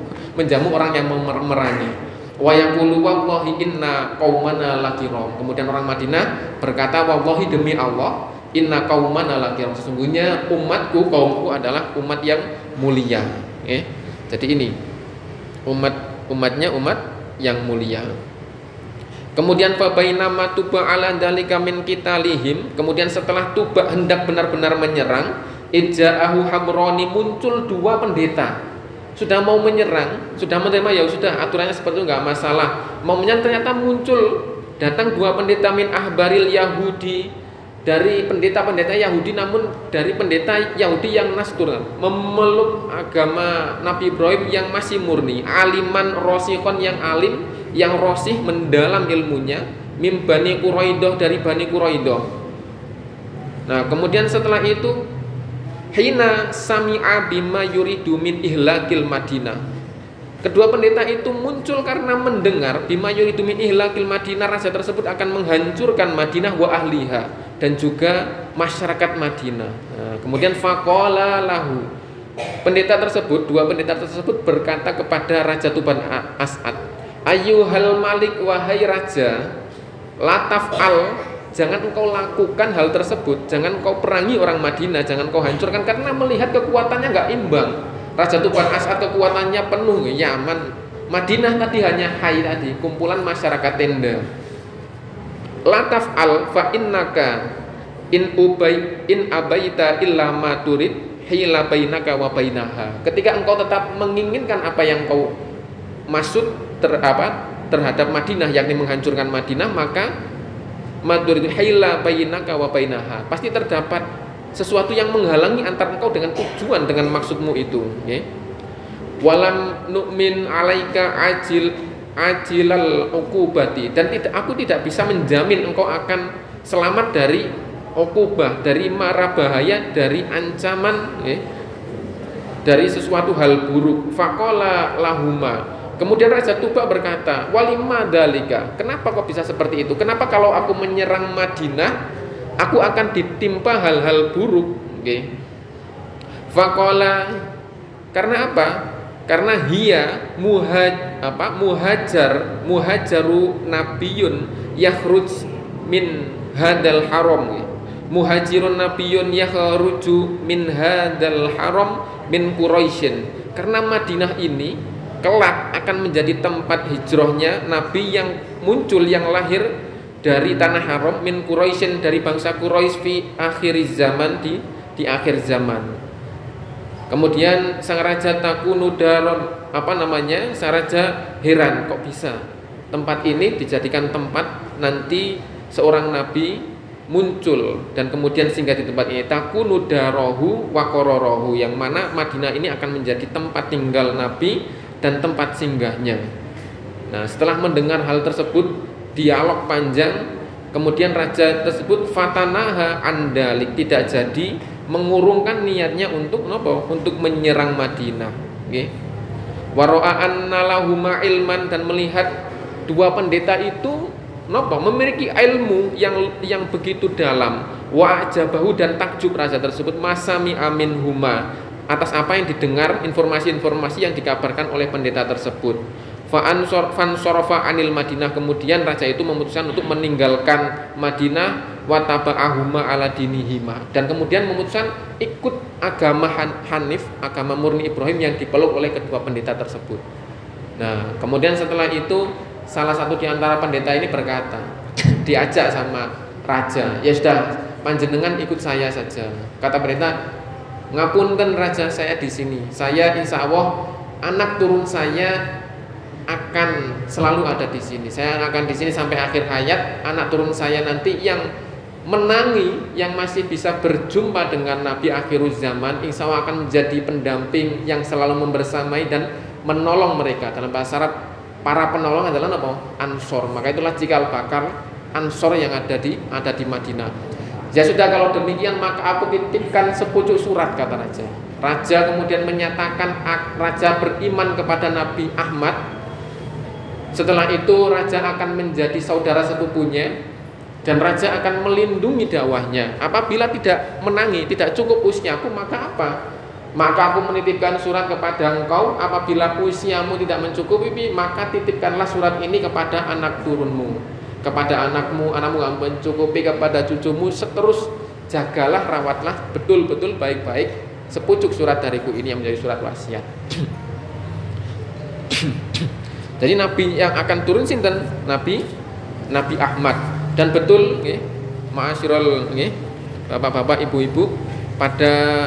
orang yang memerangi. Wa yaqulu wallahi inna qaumana lakiram. Kemudian orang Madinah berkata, wallahi, demi Allah, inna qaumana lakiram, sesungguhnya umatku, kaumku adalah umat yang mulia. Jadi ini umatnya umat yang mulia. Kemudian fa bainama Tuba ala dzalika min qitalihim, kemudian setelah Tuba hendak benar-benar menyerang, ija'ahu hamrani, muncul dua pendeta. sudah mau menyerang, sudah menerima, ya sudah aturannya seperti itu, nggak masalah. Mau menyerang, ternyata muncul datang dua pendeta min ahbaril Yahudi, dari pendeta-pendeta Yahudi, namun dari pendeta Yahudi yang nastur, memeluk agama Nabi Ibrahim yang masih murni, aliman rosihon, yang alim, yang rosih, mendalam ilmunya, mim Bani Quraidah, dari Bani Quraidah. Nah, kemudian setelah itu hina sami'a bima yuridu min ihlakil Madinah. Kedua pendeta itu muncul karena mendengar bima yuridu min ihlakil Madinah, raja tersebut akan menghancurkan Madinah wa ahliha, dan juga masyarakat Madinah. Nah, kemudian faqala lahu, pendeta tersebut, dua pendeta tersebut berkata kepada Raja Tuban As'ad, ayyuhal malik, wahai raja, lataf'al, jangan engkau lakukan hal tersebut, jangan engkau perangi orang Madinah, jangan engkau hancurkan, karena melihat kekuatannya nggak imbang. Raja Tuban As'ad kekuatannya penuh, Yaman, Madinah tadi hanya hai tadi, kumpulan masyarakat tenda. Lataf'al fa innaka in abaita illa ma turid hila bainaka wa bainaha. Ketika engkau tetap menginginkan apa yang kau maksud terhadap Madinah, yakni menghancurkan Madinah, maka madurid hila bainaka wa bainaha, pasti terdapat sesuatu yang menghalangi antara engkau dengan tujuan, dengan maksudmu itu, ya. Walam nu'min alaika ajilal uqubati, dan aku tidak bisa menjamin engkau akan selamat dari uqubah, dari mara bahaya, dari ancaman, ya, dari sesuatu hal buruk. Faqala lahuma, kemudian Raja Tuba berkata, walima dalika, kenapa kok bisa seperti itu? Kenapa kalau aku menyerang Madinah, aku akan ditimpa hal-hal buruk? Okay. Faqala, karena apa? Karena hiya muhajaru nabiyun yakhruj min hadal haram. Okay. Muhajirun nabiyun yakhruju min hadal haram min Quraisyin. Karena Madinah ini kelak akan menjadi tempat hijrahnya Nabi yang muncul, yang lahir dari tanah haram, min Quraisyin, dari bangsa Quraisy, fi akhir zaman, di akhir zaman. Kemudian sang raja takunu daron, sang raja heran, kok bisa tempat ini dijadikan tempat nanti seorang nabi muncul dan kemudian singgah di tempat ini. Takunu darohu wa qararahu, yang mana Madinah ini akan menjadi tempat tinggal nabi dan tempat singgahnya. Nah, setelah mendengar hal tersebut, dialog panjang, kemudian raja tersebut fatanaha andalik, tidak jadi mengurungkan niatnya untuk nopo, untuk menyerang Madinah. Okay. Waro'an nalahuma ilman, dan melihat dua pendeta itu nopo, memiliki ilmu yang begitu dalam. Wa ajabahu, dan takjub raja tersebut, masami amin huma, atas apa yang didengar, informasi-informasi yang dikabarkan oleh pendeta tersebut. Fansorofa anil Madinah, kemudian raja itu memutuskan untuk meninggalkan Madinah, wataba'ahuma ala dinihima, dan kemudian memutuskan ikut agama Hanif, agama murni Ibrahim yang dipeluk oleh kedua pendeta tersebut. Nah, kemudian setelah itu salah satu di antara pendeta ini berkata, diajak sama raja, ya sudah, panjenengan ikut saya saja. Kata pendeta, ngapunten raja, saya di sini. Saya insya Allah anak turun saya akan selalu ada di sini. Saya akan di sini sampai akhir hayat. Anak turun saya nanti yang menangi, yang masih bisa berjumpa dengan Nabi akhirul zaman, insya Allah akan menjadi pendamping yang selalu membersamai dan menolong mereka. Dalam bahasa Arab, para penolong adalah apa? Ansor. Maka itulah cikal bakal Ansor yang ada di Madinah. Ya sudah, kalau demikian maka aku titipkan sepucuk surat, kata raja. Raja kemudian menyatakan raja beriman kepada Nabi Ahmad. Setelah itu raja akan menjadi saudara sepupunya, dan raja akan melindungi dakwahnya. Apabila tidak menangi, tidak cukup usiaku, maka apa? Maka aku menitipkan surat kepada engkau. Apabila usiamu tidak mencukupi, maka titipkanlah surat ini kepada anak turunmu, kepada anakmu gak mencukupi, kepada cucumu, seterus jagalah, rawatlah betul-betul baik-baik sepucuk surat dariku ini yang menjadi surat wasiat. Jadi nabi yang akan turun sinten? Nabi Ahmad. Dan betul nggih, ma'asyiral nggih, bapak-bapak, ibu-ibu, pada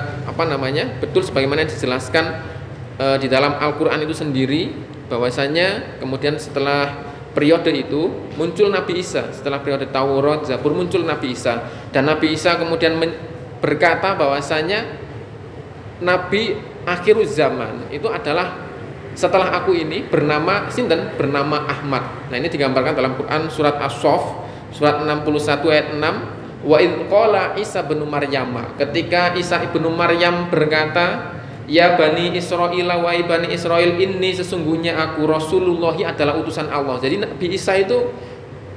betul sebagaimana dijelaskan di dalam Al-Qur'an itu sendiri bahwasanya kemudian setelah periode itu muncul Nabi Isa, setelah periode Taurat, Zabur muncul Nabi Isa, dan Nabi Isa kemudian berkata bahwasanya Nabi akhir zaman itu adalah setelah aku ini bernama sinten, bernama Ahmad. Nah, ini digambarkan dalam Quran surat As-Saff surat 61 ayat 6, wa idz qala Isa bin Maryam, ketika Isa ibnu Maryam berkata, ya Bani Israil, wahai Bani Israel, ini sesungguhnya aku Rasulullah adalah utusan Allah. Jadi Nabi Isa itu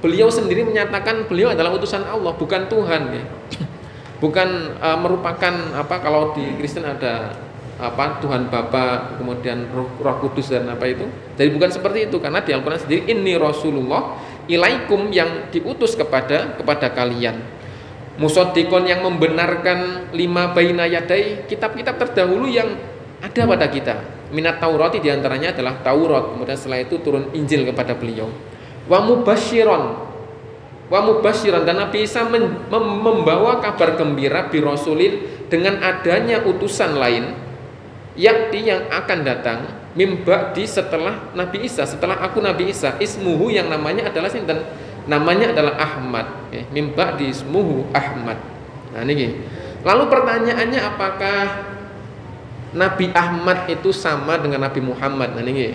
beliau sendiri menyatakan beliau adalah utusan Allah, bukan Tuhan ya. Bukan merupakan apa, kalau di Kristen ada apa Tuhan Bapa, kemudian Roh Kudus dan apa itu. Jadi bukan seperti itu, karena di Al-Qur'an sendiri ini Rasulullah ilaikum, yang diutus kepada kalian. Musaddiqon, yang membenarkan lima baina yadai, kitab-kitab terdahulu yang ada pada kita. Minat Taurati, diantaranya adalah Taurat. Kemudian setelah itu turun Injil kepada beliau. Wa mubasyiran, dan Nabi Isa membawa kabar gembira bi rasulin, dengan adanya utusan lain, yakni yang akan datang mimba di setelah Nabi Isa, setelah aku Nabi Isa, ismuhu, yang namanya adalah sinten, namanya adalah Ahmad ya. Mimba di ismuhu Ahmad. Nah ini. Lalu pertanyaannya, apakah Nabi Ahmad itu sama dengan Nabi Muhammad? Nah ini.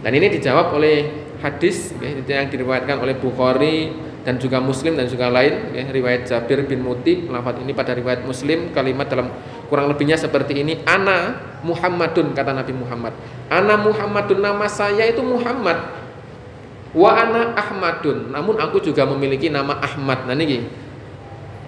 Dan ini dijawab oleh hadis ya, yang diriwayatkan oleh Bukhari dan juga Muslim dan juga lain ya, riwayat Jabir bin Mut'im. Lafaz ini pada riwayat Muslim, kalimat dalam kurang lebihnya seperti ini, ana Muhammadun, kata Nabi Muhammad, ana Muhammadun, nama saya itu Muhammad, wa ana Ahmadun, namun aku juga memiliki nama Ahmad. Nah ini,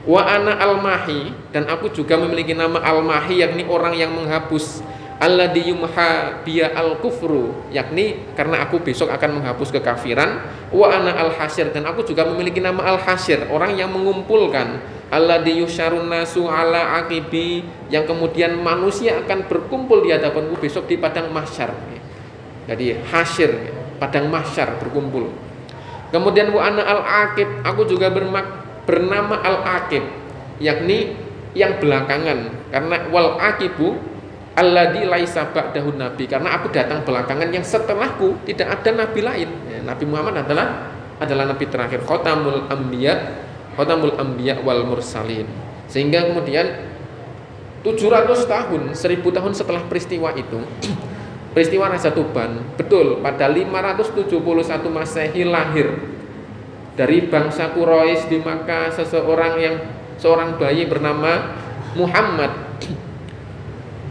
wa ana al-mahi, dan aku juga memiliki nama al-mahi, yakni orang yang menghapus, alladzi yumha biya al-kufru, yakni karena aku besok akan menghapus kekafiran, wa ana al-hasyir, dan aku juga memiliki nama al-hasyir, orang yang mengumpulkan, alladzi yusyarun nasu ala aqibi, yang kemudian manusia akan berkumpul di hadapanku besok di padang mahsyar. Jadi hasyir, padang mahsyar berkumpul. Kemudian wa ana al-aqib, aku juga bernama al-aqib, yakni yang belakangan, karena wal aqibu alladzi laisa ba'dahu nabi, karena aku datang belakangan, yang setelahku tidak ada nabi lain ya, Nabi Muhammad adalah nabi terakhir, khatamul anbiya wal mursalin. Sehingga kemudian 700 tahun, 1000 tahun setelah peristiwa itu, peristiwa Raja Tuban, betul pada 571 Masehi lahir dari bangsa Quraisy di Makkah seorang bayi bernama Muhammad.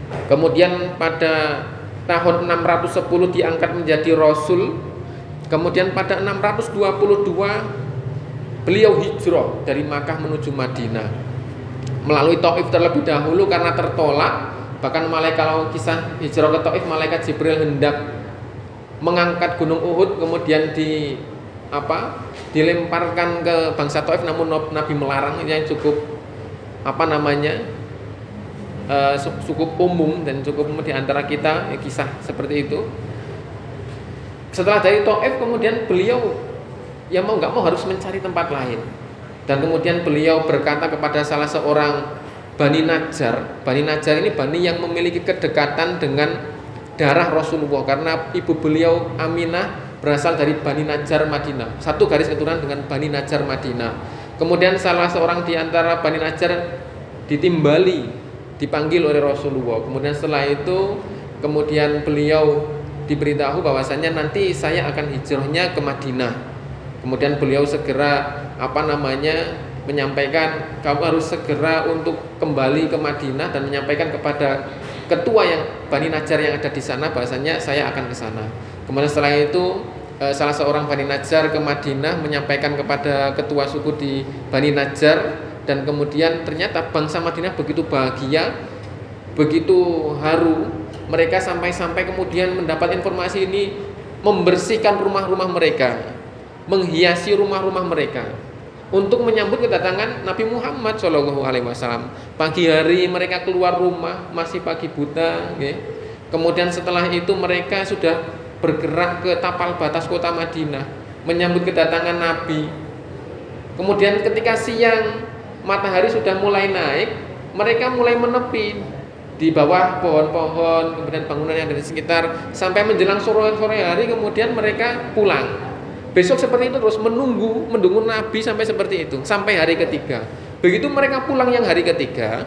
Kemudian pada tahun 610 diangkat menjadi rasul. Kemudian pada 622 beliau hijrah dari Makkah menuju Madinah, melalui Taif terlebih dahulu karena tertolak. Bahkan kalau kisah hijrah ke Taif, malaikat Jibril hendak mengangkat gunung Uhud, kemudian dilemparkan ke bangsa Taif, namun Nabi melarang. Yang cukup cukup umum dan cukup di antara kita kisah seperti itu. Setelah dari Taif, kemudian beliau ya mau nggak mau harus mencari tempat lain, dan kemudian beliau berkata kepada salah seorang Bani Najjar. Bani Najjar ini bani yang memiliki kedekatan dengan darah Rasulullah, karena ibu beliau Aminah berasal dari Bani Najjar Madinah, satu garis keturunan dengan Bani Najjar Madinah. Kemudian salah seorang di antara Bani Najjar dipanggil oleh Rasulullah. Kemudian setelah itu kemudian beliau diberitahu bahwasanya nanti saya akan hijrahnya ke Madinah. Kemudian beliau segera menyampaikan, kamu harus segera untuk kembali ke Madinah dan menyampaikan kepada ketua yang Bani Najjar yang ada di sana bahwasanya saya akan ke sana. Kemudian setelah itu salah seorang Bani Najjar ke Madinah menyampaikan kepada ketua suku di Bani Najjar, dan kemudian ternyata bangsa Madinah begitu bahagia, begitu haru mereka, sampai-sampai kemudian mendapat informasi ini membersihkan rumah-rumah mereka, menghiasi rumah-rumah mereka untuk menyambut kedatangan Nabi Muhammad SAW. Pagi hari mereka keluar rumah, masih pagi buta ya. Kemudian setelah itu mereka sudah bergerak ke tapal batas kota Madinah menyambut kedatangan Nabi. Kemudian ketika siang matahari sudah mulai naik, mereka mulai menepi di bawah pohon-pohon, kemudian bangunan yang ada di sekitar, sampai menjelang sore hari kemudian mereka pulang. Besok seperti itu terus menunggu Nabi sampai seperti itu, sampai hari ketiga. Begitu mereka pulang yang hari ketiga,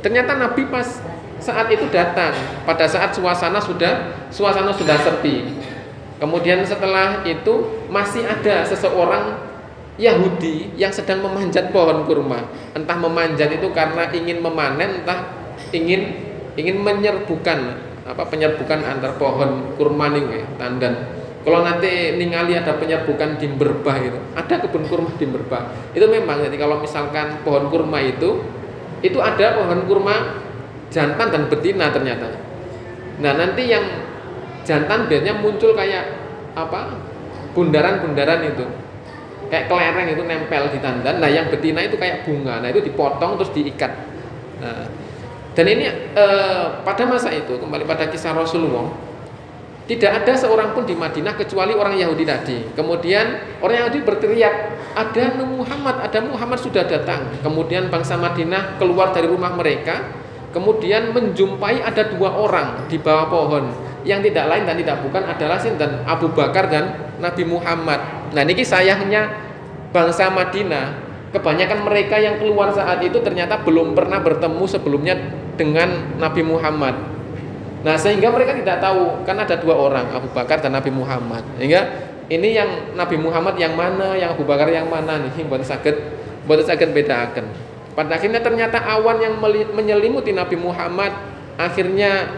ternyata Nabi pas saat itu datang pada saat suasana sudah sepi. Kemudian setelah itu masih ada seseorang Yahudi yang sedang memanjat pohon kurma. Entah memanjat itu karena ingin memanen, entah ingin penyerbukan antar pohon kurma nih tandan. Kalau nanti ningali ada penyerbukan di Merbah gitu, ada kebun kurma di Merbah. Itu memang jadi kalau misalkan pohon kurma itu ada pohon kurma jantan dan betina ternyata. Nah, nanti yang jantan biasanya muncul kayak bundaran-bundaran itu. Kayak kelereng itu nempel di tandan. Nah, yang betina itu kayak bunga. Nah, itu dipotong terus diikat. Nah, dan ini pada masa itu kembali pada kisah Rasulullah, tidak ada seorang pun di Madinah kecuali orang Yahudi tadi. Kemudian orang Yahudi berteriak, ada Muhammad sudah datang. Kemudian bangsa Madinah keluar dari rumah mereka, kemudian menjumpai ada dua orang di bawah pohon, yang tidak lain dan tidak bukan adalah sinten Abu Bakar dan Nabi Muhammad. Nah, niki sayangnya bangsa Madinah, kebanyakan mereka yang keluar saat itu ternyata belum pernah bertemu sebelumnya dengan Nabi Muhammad. Nah, sehingga mereka tidak tahu kan ada dua orang, Abu Bakar dan Nabi Muhammad. Sehingga ini yang Nabi Muhammad yang mana, yang Abu Bakar yang mana nih, buat saged bedakan. Pada akhirnya ternyata awan yang menyelimuti Nabi Muhammad akhirnya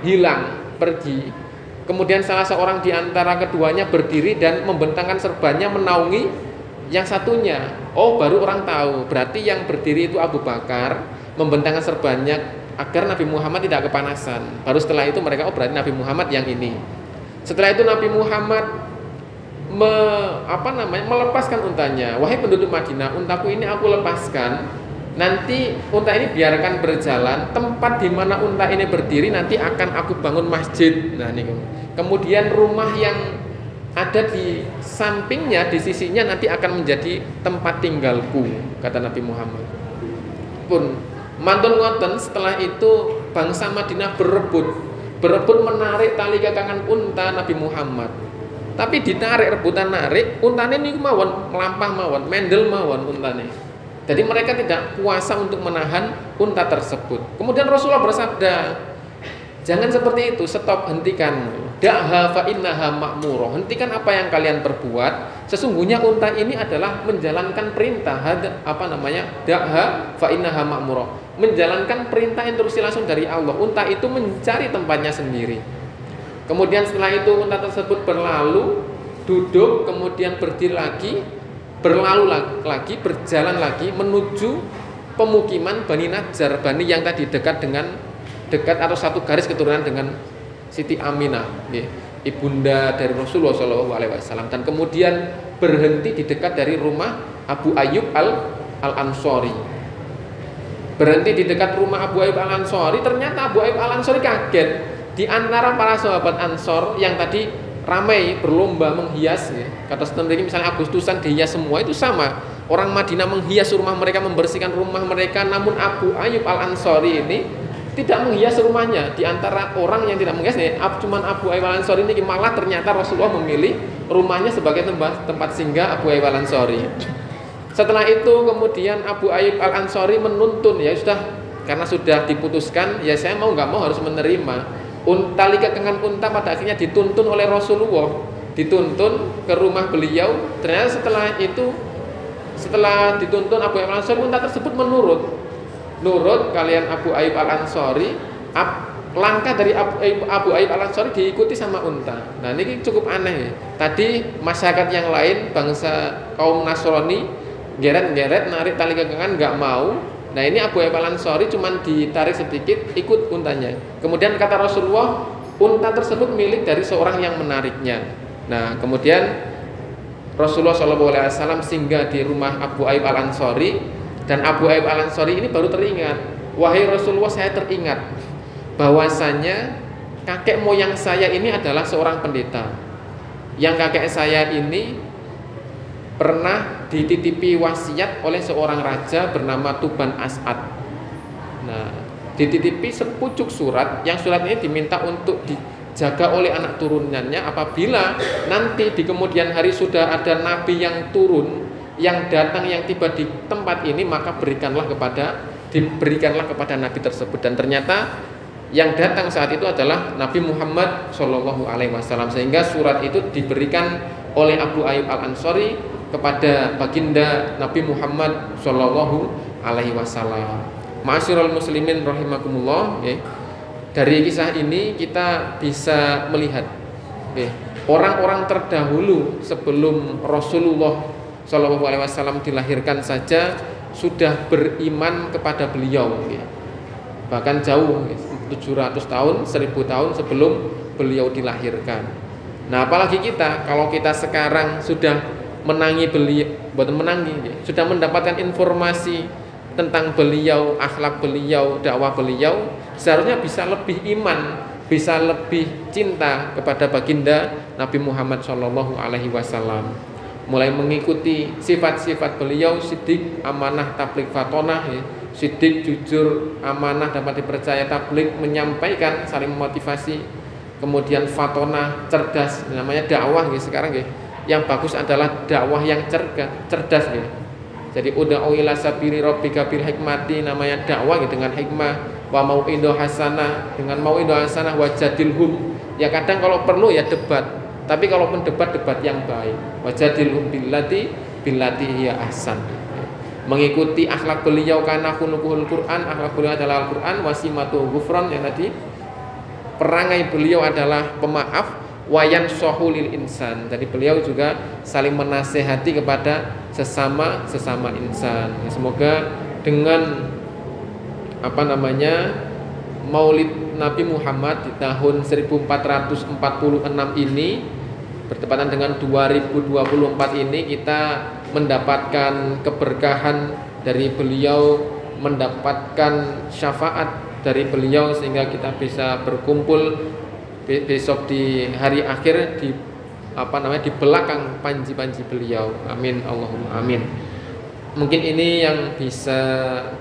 hilang, pergi. Kemudian salah seorang di antara keduanya berdiri dan membentangkan serbannya menaungi yang satunya. Oh, baru orang tahu, berarti yang berdiri itu Abu Bakar membentangkan serbannya agar Nabi Muhammad tidak kepanasan. Baru setelah itu mereka, oh berarti Nabi Muhammad yang ini. Setelah itu Nabi Muhammad melepaskan untanya. Wahai penduduk Madinah, untaku ini aku lepaskan. Nanti unta ini biarkan berjalan. Tempat di mana unta ini berdiri nanti akan aku bangun masjid. Nah, ini. Kemudian rumah yang ada di sampingnya, di sisinya nanti akan menjadi tempat tinggalku, kata Nabi Muhammad. Pun mantun ngoten, setelah itu bangsa Madinah berebut menarik tali kekangan unta Nabi Muhammad. Tapi ditarik, rebutan narik, untane niku mawon melampah mawon, mendel mawon untane. Jadi mereka tidak kuasa untuk menahan unta tersebut. Kemudian Rasulullah bersabda, jangan seperti itu, stop, hentikan. Da'ha fa innaha ma'murah. Hentikan apa yang kalian perbuat. Sesungguhnya unta ini adalah menjalankan perintah. Da'ha fa innaha ma'murah. Menjalankan perintah instruksi langsung dari Allah. Unta itu mencari tempatnya sendiri. Kemudian setelah itu unta tersebut berlalu, duduk, kemudian berdiri lagi, berlalu lagi, berjalan lagi menuju pemukiman Bani Najjar, Bani yang tadi dekat atau satu garis keturunan dengan Siti Aminah, ibunda dari Rasulullah SAW, dan kemudian berhenti di dekat dari rumah Abu Ayyub al-Ansori. Berhenti di dekat rumah Abu Ayyub al-Ansori, ternyata Abu Ayyub al-Ansori kaget. Di antara para sahabat Ansor yang tadi ramai berlomba menghias, kata sebenarnya misalnya Agustusan dihias semua, itu sama. Orang Madinah menghias rumah mereka, membersihkan rumah mereka, namun Abu Ayyub al-Ansori ini tidak menghias rumahnya. Di antara orang yang tidak menghias cuman Abu Ayyub al-Ansori ini, malah ternyata Rasulullah memilih rumahnya sebagai tempat singgah Abu Ayyub al-Ansori. Setelah itu kemudian Abu Ayyub al-Ansori menuntun, ya sudah, karena sudah diputuskan, ya saya mau nggak mau harus menerima. Tali kekangan unta pada akhirnya dituntun oleh Rasulullah, dituntun ke rumah beliau. Ternyata setelah dituntun Abu Ayyub al-Ansori, unta tersebut nurut kalian Abu Ayyub al-Ansori. Langkah dari Abu Ayyub al-Ansori diikuti sama unta. Nah, ini cukup aneh. Tadi masyarakat yang lain, bangsa kaum Nasrani, geret-geret narik tali kekangan nggak mau. Nah, ini Abu Ayyub al-Ansori cuman ditarik sedikit, ikut untanya. Kemudian kata Rasulullah, unta tersebut milik dari seorang yang menariknya. Nah, kemudian Rasulullah SAW singgah di rumah Abu Ayyub al-Ansori, dan Abu Ayyub al-Ansori ini baru teringat, wahai Rasulullah, saya teringat bahwasanya kakek moyang saya ini adalah seorang pendeta. Yang kakek saya ini pernah dititipi wasiat oleh seorang raja bernama Tuban As'ad. Nah, dititipi sepucuk surat, yang surat ini diminta untuk dijaga oleh anak turunannya. Apabila nanti di kemudian hari sudah ada nabi yang turun, yang datang, yang tiba di tempat ini, maka diberikanlah kepada nabi tersebut. Dan ternyata yang datang saat itu adalah Nabi Muhammad Shallallahu Alaihi Wasallam, sehingga surat itu diberikan oleh Abu Ayyub Al-Ansari kepada baginda Nabi Muhammad Shallallahu Alaihi Wasallam. Ma'asyiral muslimin rahimakumullah, ya. Dari kisah ini kita bisa melihat, ya, orang-orang terdahulu sebelum Rasulullah Shallallahu Alaihi Wasallam dilahirkan saja sudah beriman kepada beliau, ya. Bahkan jauh, 700 tahun, 1000 tahun sebelum beliau dilahirkan. Nah, apalagi kita, kalau kita sekarang sudah menangi beliau, bukan menangi, ya, sudah mendapatkan informasi tentang beliau, akhlak beliau, dakwah beliau, seharusnya bisa lebih iman, bisa lebih cinta kepada baginda Nabi Muhammad Shallallahu Alaihi Wasallam. Mulai mengikuti sifat-sifat beliau, sidik, amanah, tabligh, fatonah, ya. Sidik, jujur, amanah, dapat dipercaya, tabligh, menyampaikan, saling memotivasi. Kemudian fatonah, cerdas, namanya dakwah, ya, sekarang, ya. Yang bagus adalah dakwah yang cerdas, ya. Jadi ud'u ila sabili rabbika bil hikmati, namanya dakwah, ya, dengan hikmah, wa mau'idho hasanah, dengan mau'idho hasanah, wajadilhum. Ya kadang kalau perlu ya debat, tapi kalaupun debat yang baik. Wajadilhum billati hiya ahsan. Mengikuti akhlak beliau, karena khuluquhul Quran, akhlak beliau adalah Al-Quran, wasimatu ghufran, yang tadi perangai beliau adalah pemaaf, wayan sohulil insan. Jadi beliau juga saling menasehati kepada sesama insan. Semoga dengan Maulid Nabi Muhammad di tahun 1446 ini, bertepatan dengan 2024 ini, kita mendapatkan keberkahan dari beliau, mendapatkan syafaat dari beliau, sehingga kita bisa berkumpul besok di hari akhir di belakang panji-panji beliau. Amin Allahumma amin. Mungkin ini yang bisa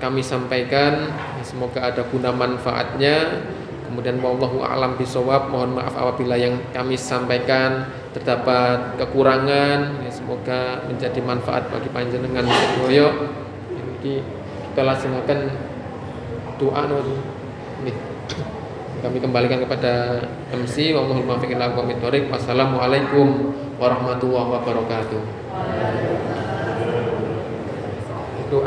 kami sampaikan, semoga ada guna manfaatnya. Kemudian wallahu a'lam bishawab, mohon maaf apabila yang kami sampaikan terdapat kekurangan, ya, semoga menjadi manfaat bagi panjenengan sedoyo. Jadi kita laksanakan doa nih. Kami kembalikan kepada MC. Wallahul muwaffiq ila aqwamit thoriq. Wassalamualaikum warahmatullahi wabarakatuh. Itu